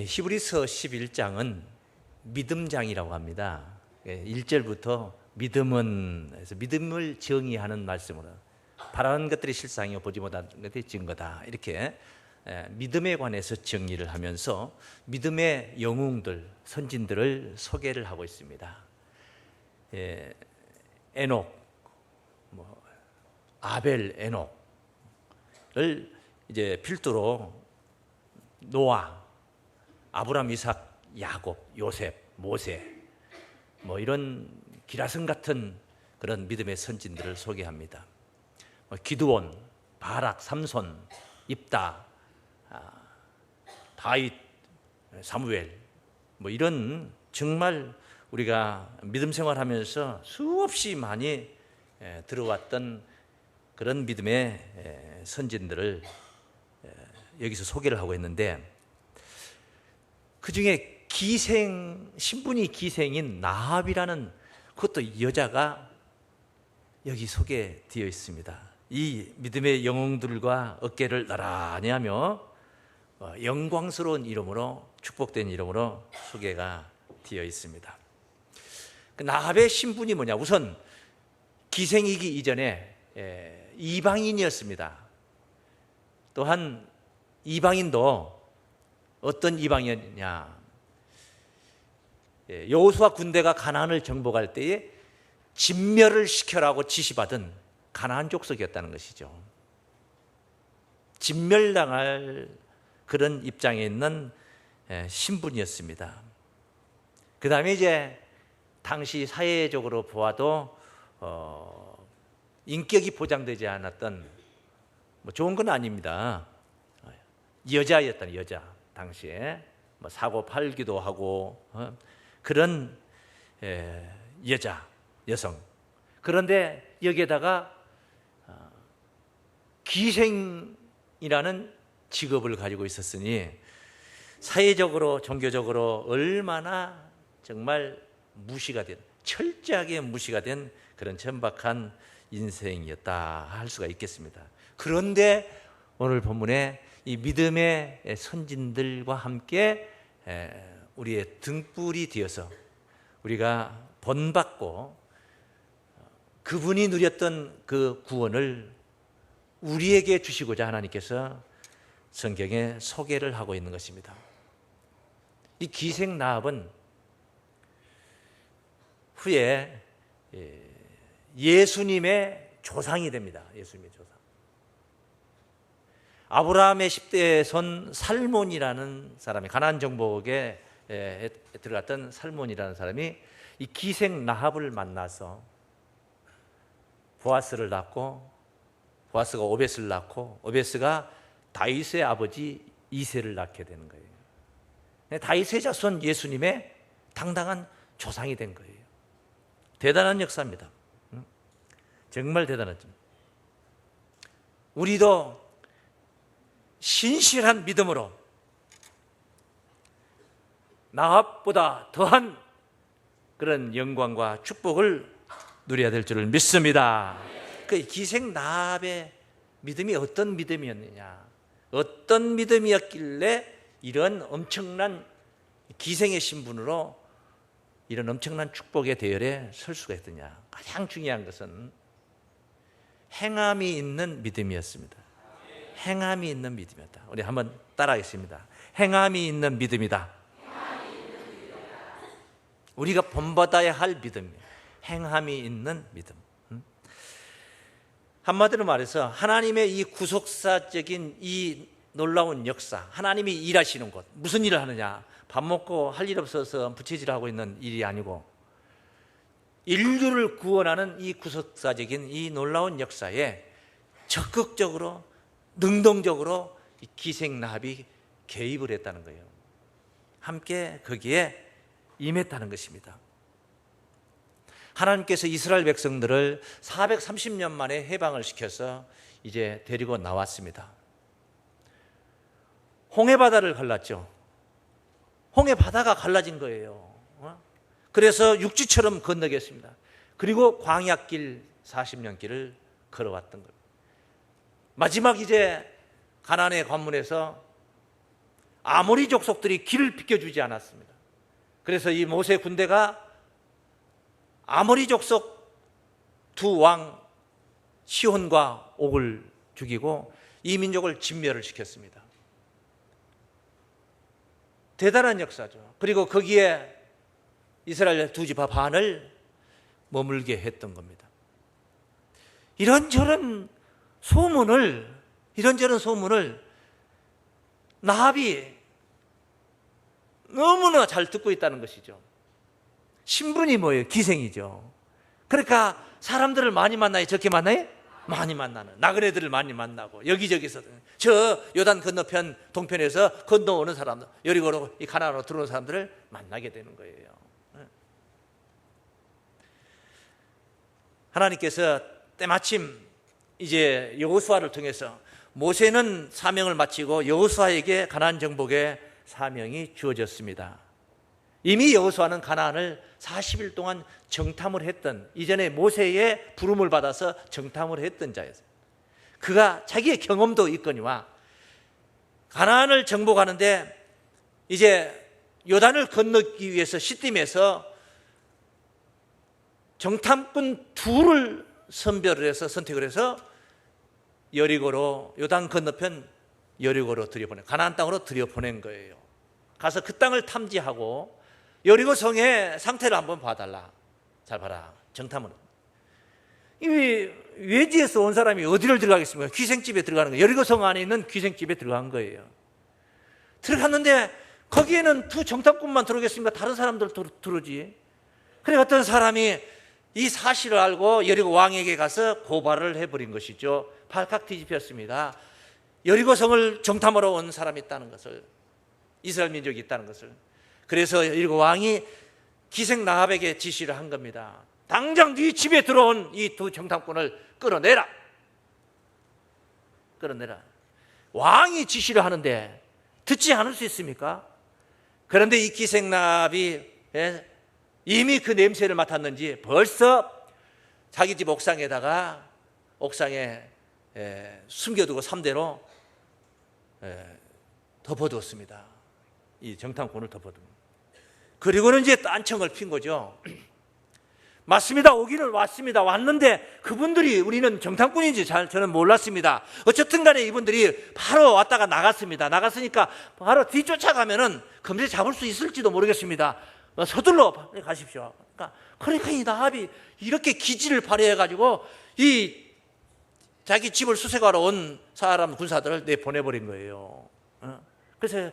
히브리서 11장은 믿음장이라고 합니다. 1절부터 믿음은 해서 믿음을 정의하는 말씀으로 바라는 것들이 실상이요 보지 못한 것들이 증거다, 이렇게 믿음에 관해서 정의를 하면서 믿음의 영웅들, 선진들을 소개를 하고 있습니다. 에녹, 아벨, 에녹을 이제 필두로 노아, 아브라함, 이삭, 야곱, 요셉, 모세, 이런 기라성 같은 그런 믿음의 선진들을 소개합니다. 기드온, 바락, 삼손, 입다, 다윗, 사무엘, 이런 정말 우리가 믿음 생활하면서 수없이 많이 들어왔던 그런 믿음의 선진들을 여기서 소개를 하고 있는데, 그 중에 신분이 기생인 나합이라는 그것도 여자가 여기 소개되어 있습니다. 이 믿음의 영웅들과 어깨를 나란히 하며 영광스러운 이름으로, 축복된 이름으로 소개가 되어 있습니다. 나합의 신분이 뭐냐? 우선 기생이기 이전에 이방인이었습니다. 또한 이방인도 어떤 이방인이냐? 여호수아 군대가 가나안을 정복할 때에 진멸을 시켜라고 지시받은 가나안 족속이었다는 것이죠. 진멸당할 그런 입장에 있는 신분이었습니다. 그 다음에 이제 당시 사회적으로 보아도 인격이 보장되지 않았던, 좋은 건 아닙니다. 여자였다는, 여자 당시에 사고 팔기도 하고 그런 여성. 그런데 여기에다가 기생이라는 직업을 가지고 있었으니 사회적으로, 종교적으로 얼마나 정말 무시가 된, 철저하게 무시가 된 그런 천박한 인생이었다 할 수가 있겠습니다. 그런데 오늘 본문에 이 믿음의 선진들과 함께 우리의 등불이 되어서 우리가 본받고 그분이 누렸던 그 구원을 우리에게 주시고자 하나님께서 성경에 소개를 하고 있는 것입니다. 이 기생 나합은 후에 예수님의 조상이 됩니다. 예수님의 조상. 아브라함의 10대에 선 살몬이라는 사람이, 가나안 정복에 들어갔던 살몬이라는 사람이 이 기생 나합을 만나서 보아스를 낳고, 보아스가 오벳을 낳고, 오벳가 다윗의 아버지 이새를 낳게 되는 거예요. 다윗의 자손 예수님의 당당한 조상이 된 거예요. 대단한 역사입니다. 정말 대단하죠. 우리도 신실한 믿음으로 나합보다 더한 그런 영광과 축복을 누려야 될 줄을 믿습니다. 그 기생 나합의 믿음이 어떤 믿음이었느냐, 어떤 믿음이었길래 이런 엄청난 기생의 신분으로 이런 엄청난 축복의 대열에 설 수가 있느냐. 가장 중요한 것은 행함이 있는 믿음이었습니다. 행함이 있는 믿음이었다. 우리 한번 따라하겠습니다. 행함이 있는 믿음이다. 우리가 본받아야 할 믿음이에요. 행함이 있는 믿음. 한마디로 말해서 하나님의 이 구속사적인 이 놀라운 역사, 하나님이 일하시는 곳, 무슨 일을 하느냐? 밥 먹고 할 일 없어서 부채질하고 있는 일이 아니고 인류를 구원하는 이 구속사적인 이 놀라운 역사에 적극적으로, 능동적으로 이 기생나합이 개입을 했다는 거예요. 함께 거기에 임했다는 것입니다. 하나님께서 이스라엘 백성들을 430년 만에 해방을 시켜서 이제 데리고 나왔습니다. 홍해바다를 갈랐죠. 홍해바다가 갈라진 거예요. 그래서 육지처럼 건너겠습니다. 그리고 광야길 40년 길을 걸어왔던 거예요. 마지막 이제 가나안의 관문에서 아모리 족속들이 길을 비켜주지 않았습니다. 그래서 이 모세 군대가 아모리 족속 두 왕 시혼과 옥을 죽이고 이 민족을 진멸을 시켰습니다. 대단한 역사죠. 그리고 거기에 이스라엘 두 지파 반을 머물게 했던 겁니다. 이런저런 소문을 나합이 너무나 잘 듣고 있다는 것이죠. 신분이 뭐예요? 기생이죠. 그러니까 사람들을 많이 만나요? 적게 만나요? 많이 만나는, 나그네들을 많이 만나고 여기저기서 저 요단 건너편 동편에서 건너오는 사람들, 여리고로 이 가나안으로 들어오는 사람들을 만나게 되는 거예요. 하나님께서 때마침 이제 여호수아를 통해서 모세는 사명을 마치고 여호수아에게 가나안 정복의 사명이 주어졌습니다. 이미 여호수아는 가나안을 40일 동안 정탐을 했던, 이전에 모세의 부름을 받아서 정탐을 했던 자였어요. 그가 자기의 경험도 있거니와 가나안을 정복하는데 이제 요단을 건너기 위해서 시딤에서 정탐꾼 둘을 선택을 해서 여리고로, 요단 건너편 여리고로 들여보낸, 가나안 땅으로 들여보낸 거예요. 가서 그 땅을 탐지하고 여리고 성의 상태를 한번 봐달라. 잘 봐라. 정탐은 이 외지에서 온 사람이 어디를 들어가겠습니까? 귀생집에 들어가는 거예요. 여리고 성 안에 있는 귀생집에 들어간 거예요. 들어갔는데 거기에는 두 정탐꾼만 들어오겠습니까? 다른 사람들 들어오지. 그래 어떤 사람이 이 사실을 알고 여리고 왕에게 가서 고발을 해버린 것이죠. 발칵 뒤집혔습니다. 여리고 성을 정탐하러 온 사람이 있다는 것을, 이스라엘 민족이 있다는 것을. 그래서 여리고 왕이 기생 나합에게 지시를 한 겁니다. 당장 네 집에 들어온 이 두 정탐꾼을 끌어내라. 왕이 지시를 하는데 듣지 않을 수 있습니까? 그런데 이 기생 나합이 이미 그 냄새를 맡았는지 벌써 자기 집 옥상에 숨겨두고 3대로 덮어두었습니다. 이 정탐꾼을 덮어두고. 그리고는 이제 딴청을 핀 거죠. 맞습니다. 오기는 왔습니다. 왔는데 그분들이 우리는 정탐꾼인지 저는 몰랐습니다. 어쨌든 간에 이분들이 바로 왔다가 나갔습니다. 나갔으니까 바로 뒤쫓아가면은 금세 잡을 수 있을지도 모르겠습니다. 서둘러 가십시오. 그러니까 이 나합이 이렇게 기지를 발휘해가지고 이 자기 집을 수색하러 온 사람 군사들을 내보내버린 거예요. 그래서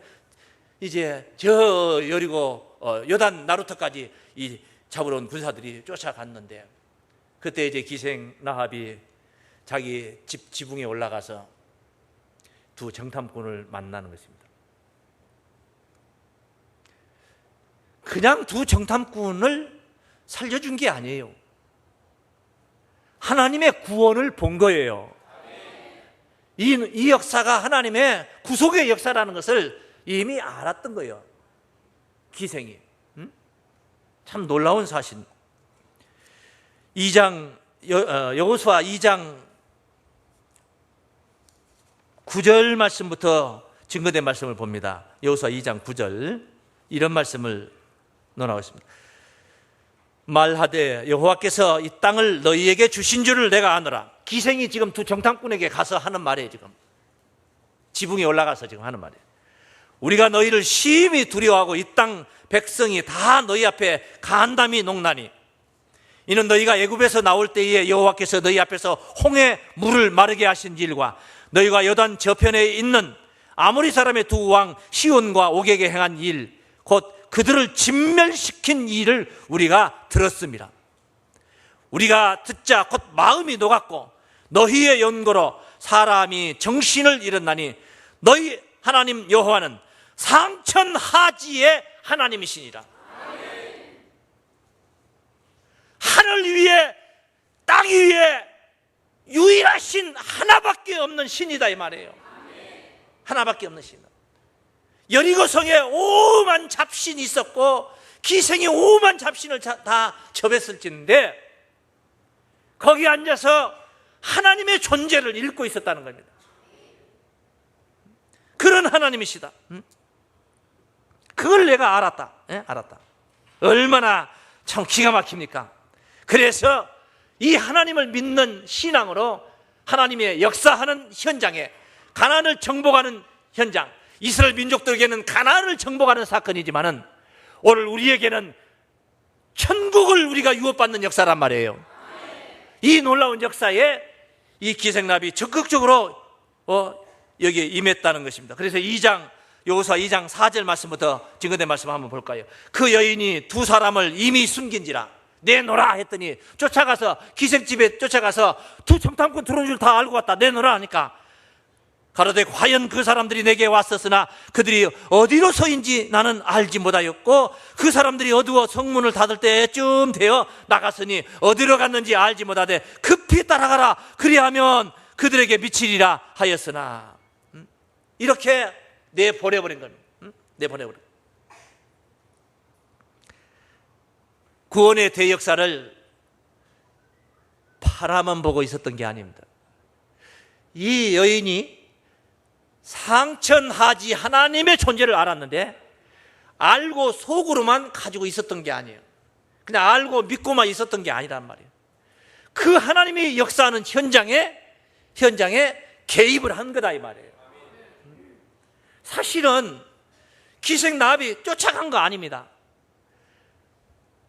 이제 저 여리고 요단 나루터까지 이 잡으러 온 군사들이 쫓아갔는데, 그때 이제 기생 나합이 자기 집 지붕에 올라가서 두 정탐꾼을 만나는 것입니다. 그냥 두 정탐꾼을 살려준 게 아니에요. 하나님의 구원을 본 거예요. 이 역사가 하나님의 구속의 역사라는 것을 이미 알았던 거예요. 기생이. 참 놀라운 사실. 여호수아 2장 9절 말씀부터 증거된 말씀을 봅니다. 여호수아 2장 9절 이런 말씀을 논하고 있습니다. 말하되 여호와께서 이 땅을 너희에게 주신 줄을 내가 아노라. 기생이 지금 두 정탐꾼에게 가서 하는 말이에요. 지금 지붕에 올라가서 지금 하는 말이에요. 우리가 너희를 심히 두려워하고 이 땅 백성이 다 너희 앞에 간담이 녹나니 이는 너희가 애굽에서 나올 때에 여호와께서 너희 앞에서 홍해 물을 마르게 하신 일과 너희가 요단 저편에 있는 아모리 사람의 두 왕 시온과 옥에게 행한 일, 곧 그들을 진멸시킨 일을 우리가 들었습니다. 우리가 듣자 곧 마음이 녹았고 너희의 연고로 사람이 정신을 잃었나니 너희 하나님 여호와는 상천하지의 하나님이시니라. 하늘 위에 땅 위에 유일하신 하나밖에 없는 신이다 이 말이에요. 하나밖에 없는 신. 여리고성에 오만 잡신이 있었고 기생이 오만 잡신을 다 접했을진데 거기 앉아서 하나님의 존재를 읽고 있었다는 겁니다. 그런 하나님이시다. 그걸 내가 알았다. 알았다. 얼마나 참 기가 막힙니까? 그래서 이 하나님을 믿는 신앙으로 하나님의 역사하는 현장에 가나안을 정복하는 현장, 이스라엘 민족들에게는 가나안을 정복하는 사건이지만은 오늘 우리에게는 천국을 우리가 유업받는 역사란 말이에요. 이 놀라운 역사에 이 기생나비 적극적으로 여기에 임했다는 것입니다. 그래서 여호수아 2장 4절 말씀부터 증거된 말씀 한번 볼까요? 그 여인이 두 사람을 이미 숨긴지라 내놓으라 했더니 쫓아가서 기생집에 쫓아가서 두 정탐꾼 들어온 줄 다 알고 왔다. 내놓으라 하니까 가로되 과연 그 사람들이 내게 왔었으나 그들이 어디로 서인지 나는 알지 못하였고 그 사람들이 어두워 성문을 닫을 때쯤 되어 나갔으니 어디로 갔는지 알지 못하되 급히 따라가라 그리하면 그들에게 미치리라 하였으나 이렇게 내보내버린 겁니다. 내보내버린. 구원의 대역사를 바라만 보고 있었던 게 아닙니다. 이 여인이 상천하지 하나님의 존재를 알았는데 알고 속으로만 가지고 있었던 게 아니에요. 그냥 알고 믿고만 있었던 게 아니란 말이에요. 그 하나님이 역사하는 현장에 개입을 한 거다 이 말이에요. 사실은 기생나합이 쫓아간 거 아닙니다.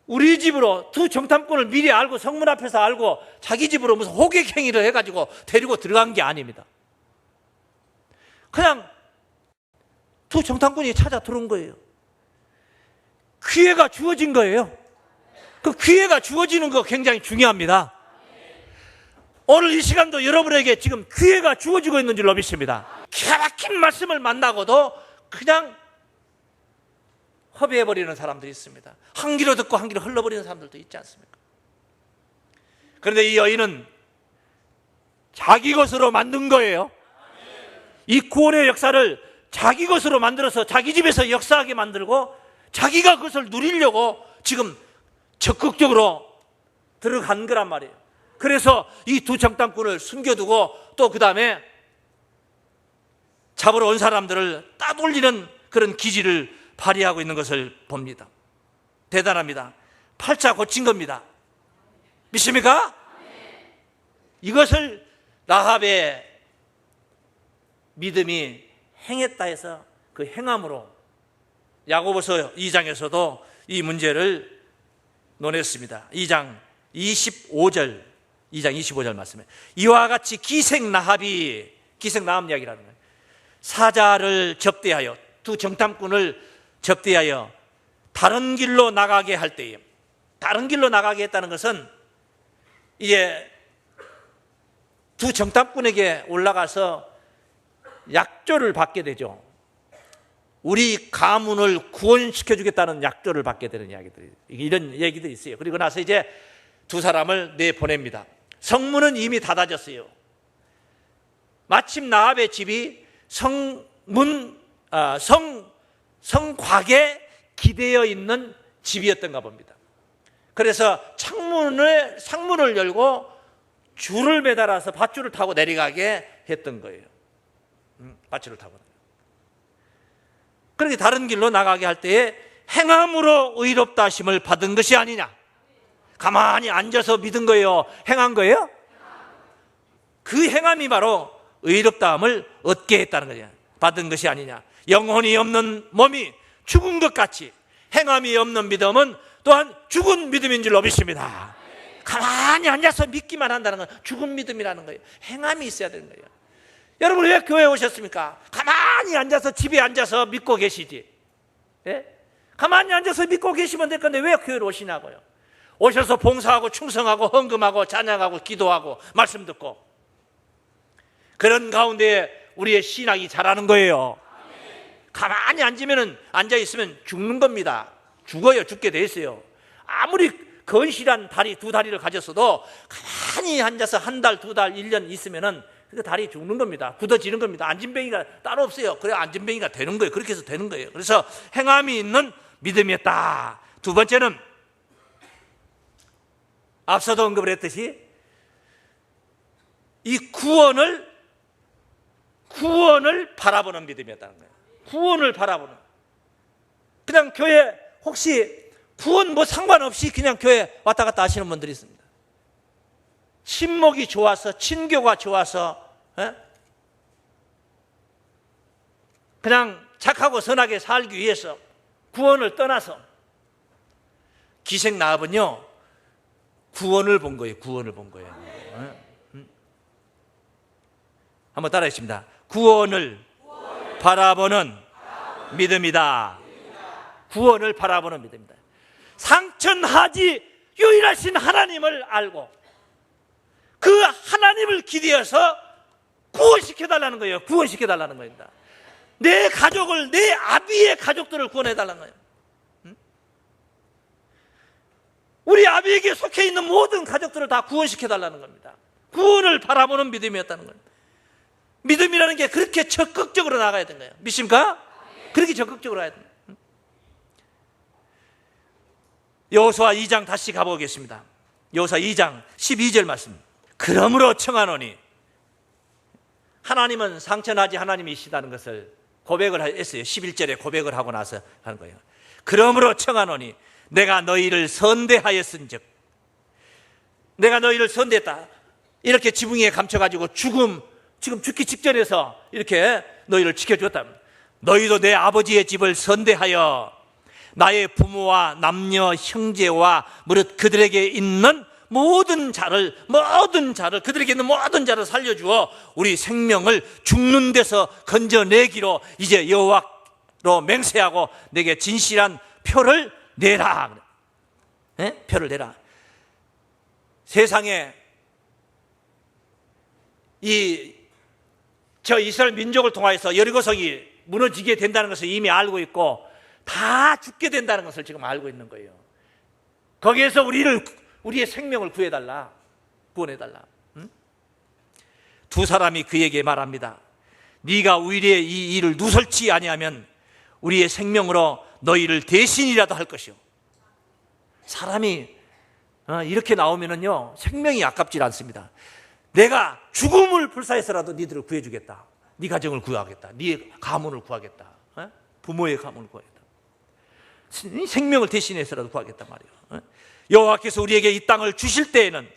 우리 집으로 두 정탐꾼을 미리 알고 성문 앞에서 알고 자기 집으로 무슨 호객행위를 해가지고 데리고 들어간 게 아닙니다. 그냥 두 정탐꾼이 찾아 들어온 거예요. 기회가 주어진 거예요. 그 기회가 주어지는 거 굉장히 중요합니다. 오늘 이 시간도 여러분에게 지금 기회가 주어지고 있는 줄로 믿습니다. 기가 막힌 말씀을 만나고도 그냥 허비해버리는 사람들이 있습니다. 한 귀로 듣고 한 귀로 흘러버리는 사람들도 있지 않습니까? 그런데 이 여인은 자기 것으로 만든 거예요. 이 구원의 역사를 자기 것으로 만들어서 자기 집에서 역사하게 만들고 자기가 그것을 누리려고 지금 적극적으로 들어간 거란 말이에요. 그래서 이 두 정탐꾼을 숨겨두고 또 그 다음에 잡으러 온 사람들을 따돌리는 그런 기질을 발휘하고 있는 것을 봅니다. 대단합니다. 팔자 고친 겁니다. 믿습니까? 이것을 라합의 믿음이 행했다 해서 그 행함으로 야고보서 2장에서도 이 문제를 논했습니다. 2장 25절 말씀에 이와 같이 기생나합 이야기라는 거예요. 사자를 접대하여 두 정탐꾼을 접대하여 다른 길로 나가게 할 때에, 다른 길로 나가게 했다는 것은 이제 두 정탐꾼에게 올라가서 약조를 받게 되죠. 우리 가문을 구원시켜 주겠다는 약조를 받게 되는 이야기들이, 이런 얘기들이 있어요. 그리고 나서 이제 두 사람을 내보냅니다. 성문은 이미 닫아졌어요. 마침 나합의 집이 성곽에 기대어 있는 집이었던가 봅니다. 그래서 창문을 열고 줄을 매달아서 밧줄을 타고 내려가게 했던 거예요. 밧줄을 타고. 그렇게 다른 길로 나가게 할 때에 행함으로 의롭다 하심을 받은 것이 아니냐. 가만히 앉아서 믿은 거예요? 행한 거예요? 그 행함이 바로 의롭다함을 얻게 했다는 거죠. 받은 것이 아니냐. 영혼이 없는 몸이 죽은 것 같이 행함이 없는 믿음은 또한 죽은 믿음인 줄로 믿습니다. 가만히 앉아서 믿기만 한다는 건 죽은 믿음이라는 거예요. 행함이 있어야 되는 거예요. 여러분 왜 교회에 오셨습니까? 가만히 앉아서 집에 앉아서 믿고 계시지. 예? 가만히 앉아서 믿고 계시면 될 건데 왜 교회에 오시냐고요. 오셔서 봉사하고 충성하고 헌금하고 찬양하고 기도하고 말씀 듣고 그런 가운데 우리의 신앙이 자라는 거예요. 가만히 앉아있으면 죽는 겁니다. 죽어요. 죽게 돼 있어요. 아무리 건실한 두 다리를 가졌어도 가만히 앉아서 한 달, 두 달, 1년 있으면은 그 다리 죽는 겁니다. 굳어지는 겁니다. 안진뱅이가 따로 없어요. 그래 안진뱅이가 되는 거예요. 그렇게 해서 되는 거예요. 그래서 행함이 있는 믿음이었다. 두 번째는 앞서도 언급을 했듯이 이 구원을 바라보는 믿음이었다는 거예요. 구원을 바라보는. 그냥 교회 혹시 구원 뭐 상관없이 그냥 교회 왔다 갔다 하시는 분들이 있습니다. 친목이 좋아서, 친교가 좋아서, 그냥 착하고 선하게 살기 위해서 구원을 떠나서, 기생나합은요 구원을 본 거예요. 구원을 본 거예요. 한번 따라하겠습니다. 구원을 바라보는 믿음이다. 구원을 바라보는 믿음이다. 상천하지 유일하신 하나님을 알고 그 하나님을 기대어서 구원시켜달라는 거예요. 구원시켜달라는 겁니다. 내 가족을, 내 아비의 가족들을 구원해달라는 거예요. 우리 아비에게 속해 있는 모든 가족들을 다 구원시켜달라는 겁니다. 구원을 바라보는 믿음이었다는 겁니다. 믿음이라는 게 그렇게 적극적으로 나가야 되는 거예요. 믿습니까? 그렇게 적극적으로 가야 됩니다. 여호수아 2장 다시 가보겠습니다. 여호수아 2장 12절 말씀. 그러므로 청하노니, 하나님은 상천하지 하나님이시다는 것을 고백을 했어요. 11절에 고백을 하고 나서 하는 거예요. 그러므로 청하노니 내가 너희를 선대하였은즉, 내가 너희를 선대했다. 이렇게 지붕에 감춰가지고 지금 죽기 직전에서 이렇게 너희를 지켜줬다. 너희도 내 아버지의 집을 선대하여 나의 부모와 남녀 형제와 무릇 그들에게 있는 모든 자를 그들에게 있는 모든 자를 살려주어 우리 생명을 죽는 데서 건져내기로 이제 여호와로 맹세하고 내게 진실한 표를 내라. 표를 내라. 세상에 저 이스라엘 민족을 통하여서 여리고성이 무너지게 된다는 것을 이미 알고 있고 다 죽게 된다는 것을 지금 알고 있는 거예요. 거기에서 우리의 생명을 구해달라, 구원해달라. 두 사람이 그에게 말합니다. 네가 우리의 이 일을 누설치 아니하면 우리의 생명으로 너희를 대신이라도 할 것이요. 사람이 이렇게 나오면은요 생명이 아깝지 않습니다. 내가 죽음을 불사해서라도 니들을 구해주겠다. 네 가정을 구하겠다. 네 가문을 구하겠다. 부모의 가문을 구하겠다. 생명을 대신해서라도 구하겠단 말이에요. 여호와께서 우리에게 이 땅을 주실 때에는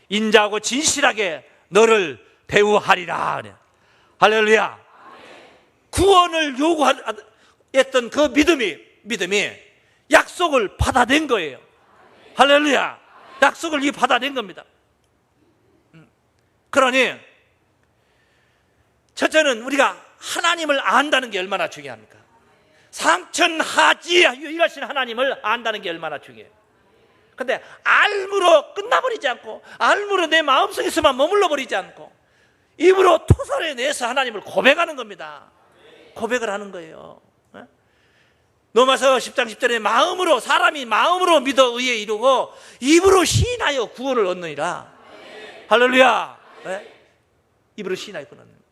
인자하고 진실하게 너를 대우하리라. 할렐루야. 구원을 요구했던 그 믿음이 약속을 받아낸 거예요. 할렐루야. 약속을 받아낸 겁니다. 그러니 첫째는 우리가 하나님을 안다는 게 얼마나 중요합니까? 상천하지 유일하신 하나님을 안다는 게 얼마나 중요해요. 근데 알므로 끝나버리지 않고, 알므로 내 마음속에서만 머물러 버리지 않고 입으로 토설해내서 하나님을 고백하는 겁니다. 고백을 하는 거예요. 로마서 10장 10절에 사람이 마음으로 믿어 의에 이르고 입으로 시인하여 구원을 얻느니라. 할렐루야. 입으로 시인하여 구원을 얻느니라.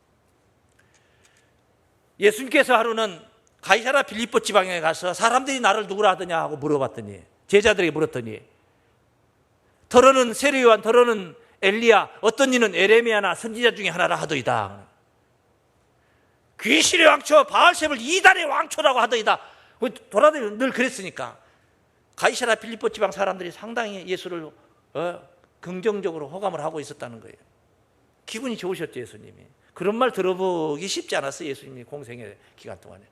예수님께서 하루는 가이사랴 빌립보 지방에 가서 사람들이 나를 누구라 하더냐 하고 물어봤더니, 제자들에게 물었더니, 더러는 세례요한, 더러는 엘리야, 어떤 이는 에레미야나 선지자 중에 하나라 하더이다. 귀신의 왕초 바알셈을 이단의 왕초라고 하더이다. 돌아다니면 늘 그랬으니까 가이사랴 빌립보 지방 사람들이 상당히 예수를 긍정적으로 호감을 하고 있었다는 거예요. 기분이 좋으셨죠, 예수님이. 그런 말 들어보기 쉽지 않았어요, 예수님이 공생의 기간 동안에.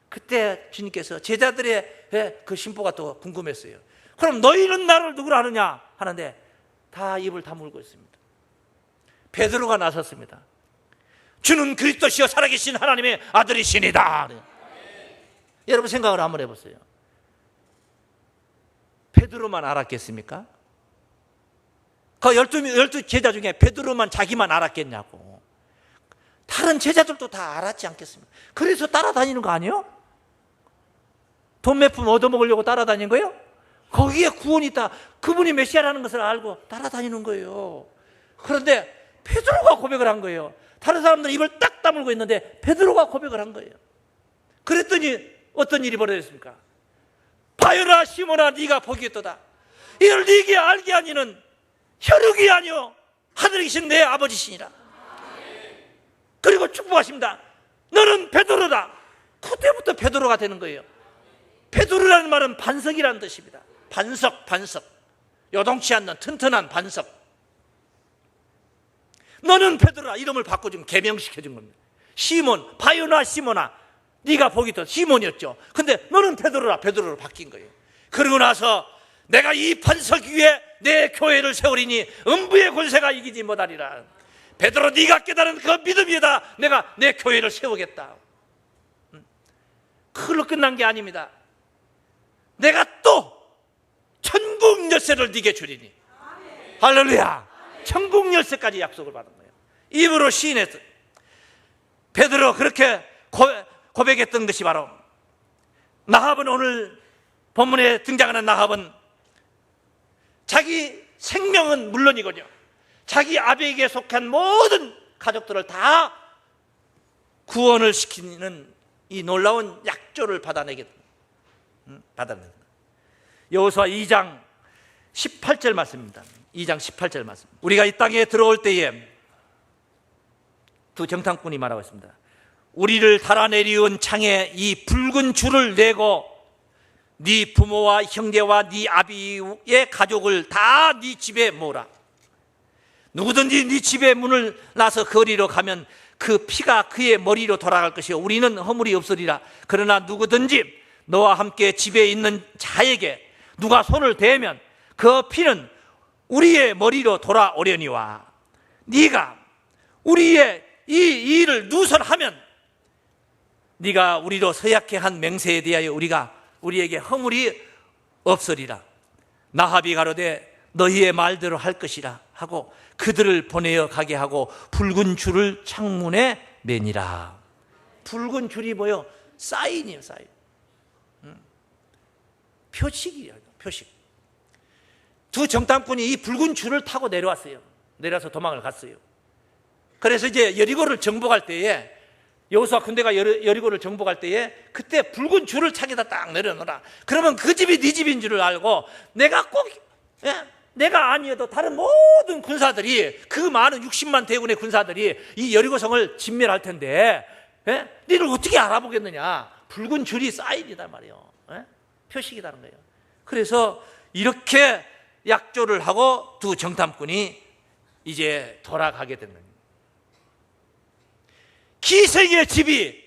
그때 주님께서 제자들의 그 심보가 또 궁금했어요. 그럼 너희는 나를 누구라 하느냐 하는데 다 입을 다물고 있습니다. 베드로가 나섰습니다. 주는 그리스도시요 살아계신 하나님의 아들이시니다. 여러분 생각을 한번 해보세요. 베드로만 알았겠습니까? 그 12 제자 중에 베드로만 자기만 알았겠냐고. 다른 제자들도 다 알았지 않겠습니까? 그래서 따라다니는 거 아니에요? 돈 몇 푼 얻어먹으려고 따라다니는 거예요? 거기에 구원이 있다. 그분이 메시아라는 것을 알고 따라다니는 거예요. 그런데 베드로가 고백을 한 거예요. 다른 사람들은 입을 딱 다물고 있는데 베드로가 고백을 한 거예요. 그랬더니 어떤 일이 벌어졌습니까? 바요나 시몬아 네가 보기겠도다. 이를 네게 알게 하니는 혈육이 아니요 하늘에 계신 내 아버지시니라. 그리고 축복하십니다. 너는 베드로다. 그때부터 베드로가 되는 거예요. 베드로라는 말은 반석이라는 뜻입니다. 반석, 반석. 요동치 않는 튼튼한 반석. 너는 베드로라, 이름을 바꿔준, 개명시켜준 겁니다. 시몬, 바요나 시몬아, 네가 보기도 시몬이었죠. 근데 너는 베드로라, 베드로로 바뀐 거예요. 그러고 나서 내가 이 반석 위에 내 교회를 세우리니 음부의 권세가 이기지 못하리라. 베드로, 네가 깨달은 그 믿음 위에다 내가 내 교회를 세우겠다. 그걸로 끝난 게 아닙니다. 내가 또 천국 열쇠를 네게 주리니. 할렐루야. 천국 열쇠까지 약속을 받은 거예요. 입으로 시인했어요. 베드로 그렇게 고백했던 것이 바로, 나합은, 오늘 본문에 등장하는 나합은 자기 생명은 물론이거든요, 자기 아비에게 속한 모든 가족들을 다 구원을 시키는 이 놀라운 약조를 받아내는 여호수아 2장 18절 말씀입니다. 2장 18절 말씀. 우리가 이 땅에 들어올 때에 두 정탐꾼이 말하고 있습니다. 우리를 달아내리운 창에 이 붉은 줄을 내고 네 부모와 형제와 네 아비의 가족을 다 네 집에 모으라. 누구든지 네 집에 문을 나서 거리로 가면 그 피가 그의 머리로 돌아갈 것이요 우리는 허물이 없으리라. 그러나 누구든지 너와 함께 집에 있는 자에게 누가 손을 대면 그 피는 우리의 머리로 돌아오려니와 네가 우리의 이 일을 누설하면 네가 우리로 서약해 한 맹세에 대하여 우리에게 허물이 없으리라. 나합이 가로되 너희의 말대로 할 것이라 하고 그들을 보내어 가게 하고 붉은 줄을 창문에 매니라. 붉은 줄이 뭐요? 사인이에요, 사인. 표식이에요, 표식. 두 정탐꾼이 이 붉은 줄을 타고 내려왔어요. 내려서 도망을 갔어요. 그래서 이제 여리고를 정복할 때에, 여호수아 군대가 여리고를 정복할 때에 그때 붉은 줄을 창에다 딱 내려놓으라. 그러면 그 집이 네 집인 줄을 알고 내가 꼭, 내가 아니어도 다른 모든 군사들이, 그 많은 60만 대군의 군사들이 이 여리고성을 진멸할 텐데, 너를 어떻게 알아보겠느냐. 붉은 줄이 사인이단 말이에요. 표식이라는 거예요. 그래서 이렇게 약조를 하고 두 정탐꾼이 이제 돌아가게 된 겁니다. 기생의 집이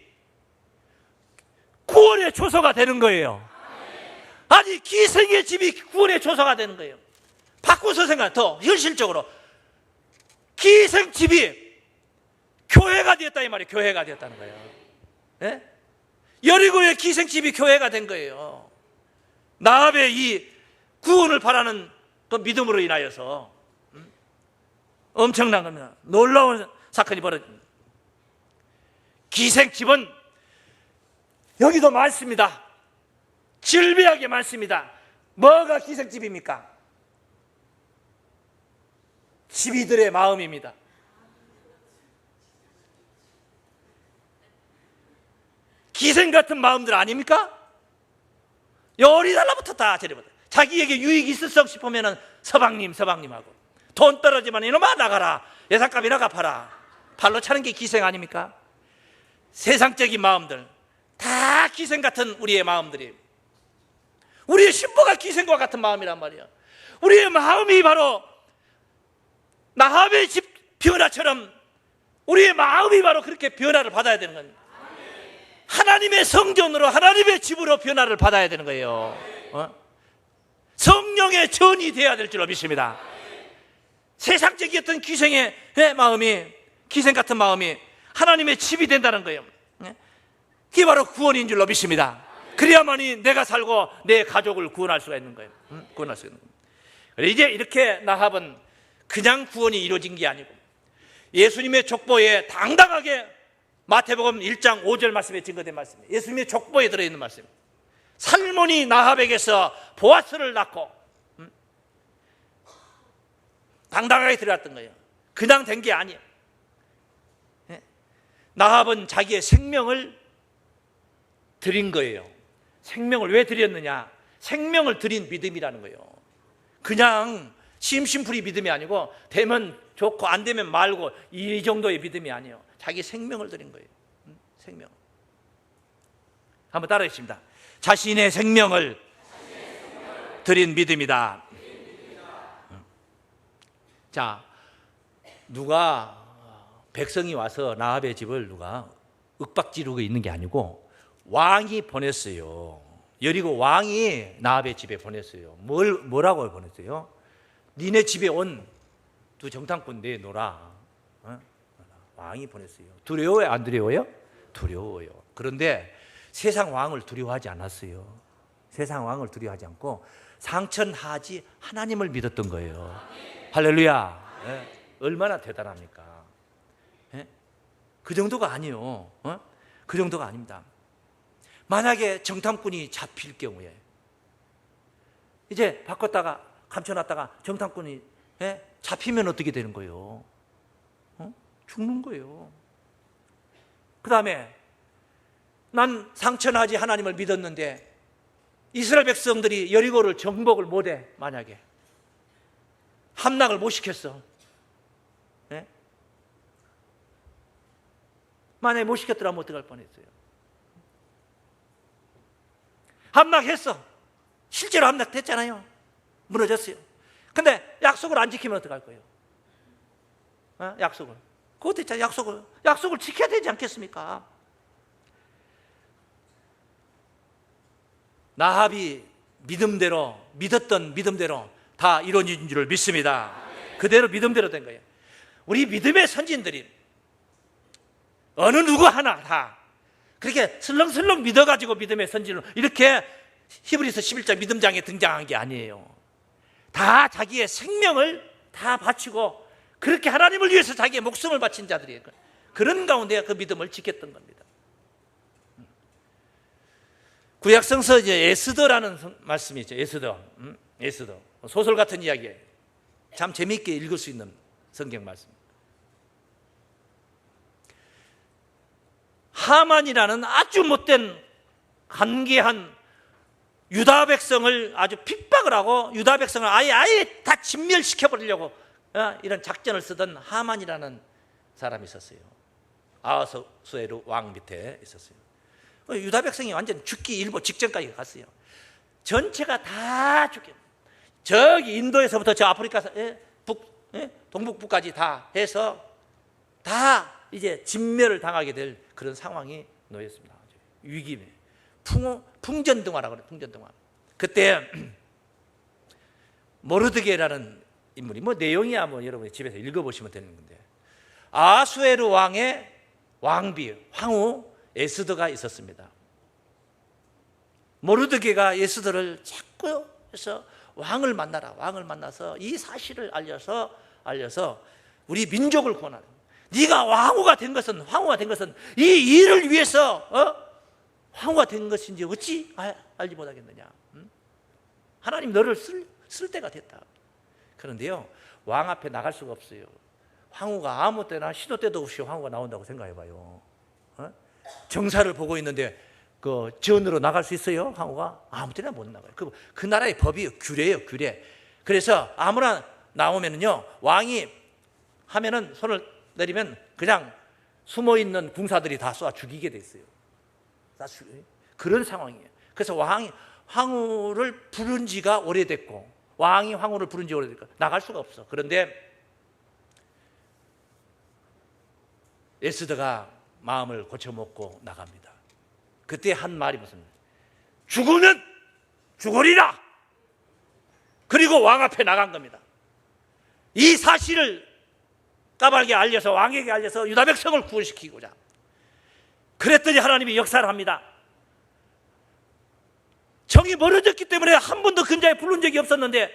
구원의 초소가 되는 거예요. 아니, 기생의 집이 구원의 초소가 되는 거예요. 바꿔서 생각, 더 현실적으로 기생 집이 교회가 되었다 이 말이에요. 교회가 되었다는 거예요. 여리고의 기생 집이 교회가 된 거예요. 나합의 이 구원을 바라는 그 믿음으로 인하여서 엄청난 겁니다. 놀라운 사건이 벌어집니다. 기생집은 여기도 많습니다. 질비하게 많습니다. 뭐가 기생집입니까? 집이들의 마음입니다. 기생 같은 마음들 아닙니까? 열이 달라붙었다 저리부터. 자기에게 유익이 있을성 싶으면 서방님하고 돈 떨어지면 이놈아 나가라, 예산값이나 갚아라, 발로 차는 게 기생 아닙니까? 세상적인 마음들 다 기생 같은 우리의 마음들이, 우리의 신부가 기생과 같은 마음이란 말이야. 우리의 마음이 바로 나합의 집 변화처럼 우리의 마음이 바로 그렇게 변화를 받아야 되는 겁니다. 하나님의 성전으로, 하나님의 집으로 변화를 받아야 되는 거예요. 성령의 전이 되어야 될 줄로 믿습니다. 세상적이었던 기생의 마음이, 기생 같은 마음이 하나님의 집이 된다는 거예요. 그게 바로 구원인 줄로 믿습니다. 그래야만이 내가 살고 내 가족을 구원할 수가 있는 거예요. 구원할 수 있는 거예요. 이제 이렇게 나합은 그냥 구원이 이루어진 게 아니고 예수님의 족보에 당당하게, 마태복음 1장 5절 말씀에 증거된 말씀이에요. 예수님의 족보에 들어있는 말씀입니다. 살몬이 나합에게서 보아스를 낳고 당당하게 들어갔던 거예요. 그냥 된 게 아니에요. 나합은 자기의 생명을 드린 거예요. 생명을 왜 드렸느냐? 생명을 드린 믿음이라는 거예요. 그냥 심심풀이 믿음이 아니고 되면 좋고 안 되면 말고 이 정도의 믿음이 아니에요. 자기 생명을 드린 거예요. 생명. 한번 따라하겠습니다. 자신의 생명을 드린 믿음이다. 자, 누가 백성이 와서 나합의 집을 누가 윽박지르고 있는 게 아니고 왕이 보냈어요. 여리고 왕이 나합의 집에 보냈어요. 뭐라고 보냈어요? 니네 집에 온 두 정탐꾼 내놓으라. 왕이 보냈어요. 두려워요, 안 두려워요? 두려워요. 그런데 세상 왕을 두려워하지 않았어요. 세상 왕을 두려워하지 않고 상천하지 하나님을 믿었던 거예요. 할렐루야. 네. 얼마나 대단합니까? 네? 그 정도가 아니에요. 그 정도가 아닙니다. 만약에 정탐꾼이 잡힐 경우에 이제 바꿨다가 감춰놨다가 정탐꾼이 잡히면 어떻게 되는 거예요? 죽는 거예요. 그 다음에 난 상천하지 하나님을 믿었는데 이스라엘 백성들이 여리고를 정복을 못해. 만약에 함락을 못 시켰어. 만약에 못 시켰더라면 어떡할 뻔했어요? 함락했어. 실제로 함락됐잖아요. 무너졌어요. 근데 약속을 안 지키면 어떡할 거예요? 약속을. 그것도 있잖아요. 약속을 지켜야 되지 않겠습니까? 나합이 믿었던 믿음대로 다 이루어진 줄 믿습니다. 그대로 믿음대로 된 거예요. 우리 믿음의 선진들이 어느 누구 하나 다 그렇게 슬렁슬렁 믿어가지고 믿음의 선진으로 이렇게 히브리서 11장 믿음장에 등장한 게 아니에요. 다 자기의 생명을 다 바치고 그렇게 하나님을 위해서 자기의 목숨을 바친 자들이에요. 그런 가운데 그 믿음을 지켰던 겁니다. 구약성서 이제 에스더라는 말씀이 있죠. 에스더. 소설 같은 이야기예요. 참 재미있게 읽을 수 있는 성경 말씀. 하만이라는 아주 못된 간계한 유다 백성을 아주 핍박을 하고 유다 백성을 아예 다 진멸시켜버리려고 이런 작전을 쓰던 하만이라는 사람이 있었어요. 아하수에로 왕 밑에 있었어요. 유다 백성이 완전 죽기 일보 직전까지 갔어요. 전체가 다 죽게. 저기 인도에서부터 저 아프리카 동북부까지 다 해서 다 이제 진멸을 당하게 될 그런 상황이 놓였습니다. 위기, 풍전등화라고 그래요. 풍전등화. 그때 모르드게라는 인물이 내용이야 여러분이 집에서 읽어보시면 되는 건데 아수에르 왕의 왕비 황후 에스더가 있었습니다. 모르드게가 에스더를 자꾸 해서 왕을 만나서 이 사실을 알려서 우리 민족을 구원하는. 네가 황후가 된 것은 이 일을 위해서 황후가 된 것인지 어찌 알지 못하겠느냐. 하나님 너를 쓸 때가 됐다. 그런데요, 왕 앞에 나갈 수가 없어요. 황후가 아무 때나 시도 때도 없이 황후가 나온다고 생각해봐요. 정사를 보고 있는데 그 전으로 나갈 수 있어요? 황후가 아무 때나 못 나가요. 그 나라의 법이 규례예요, 규례. 그래서 아무나 나오면은요, 왕이 하면은 손을 내리면 그냥 숨어 있는 궁사들이 다 쏴 죽이게 돼 있어요. 그런 상황이에요. 그래서 황후를 부른 지가 오래됐고, 왕이 황후를 부른 지 오래됐고 나갈 수가 없어. 그런데 에스더가 마음을 고쳐먹고 나갑니다. 그때 한 말이 무슨 말이에요? 죽으면 죽으리라. 그리고 왕 앞에 나간 겁니다. 이 사실을 까발게 알려서 왕에게 알려서 유다 백성을 구원시키고자. 그랬더니 하나님이 역사를 합니다. 정이 멀어졌기 때문에 한 번도 근자에 부른 적이 없었는데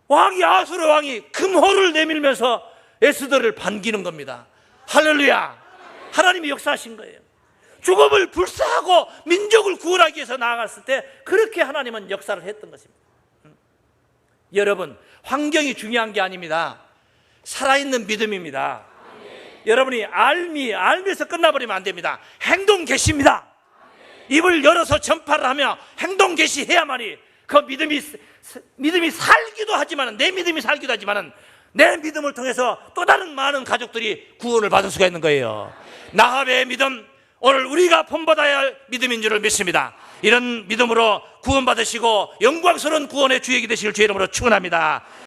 아수르 왕이 금호를 내밀면서 에스더를 반기는 겁니다. 할렐루야. 하나님이 역사하신 거예요. 죽음을 불사하고 민족을 구원하기 위해서 나아갔을 때 그렇게 하나님은 역사를 했던 것입니다. 여러분, 환경이 중요한 게 아닙니다. 살아있는 믿음입니다. 여러분이 알면서 끝나버리면 안 됩니다. 행동 계시입니다. 입을 열어서 전파를 하며 행동 계시해야만이 그 믿음이 살기도 하지만, 내 믿음이 살기도 하지만 내 믿음을 통해서 또 다른 많은 가족들이 구원을 받을 수가 있는 거예요. 나합의 믿음, 오늘 우리가 본받아야 할 믿음인 줄을 믿습니다. 이런 믿음으로 구원받으시고 영광스러운 구원의 주역이 되시길 주의 이름으로 축원합니다.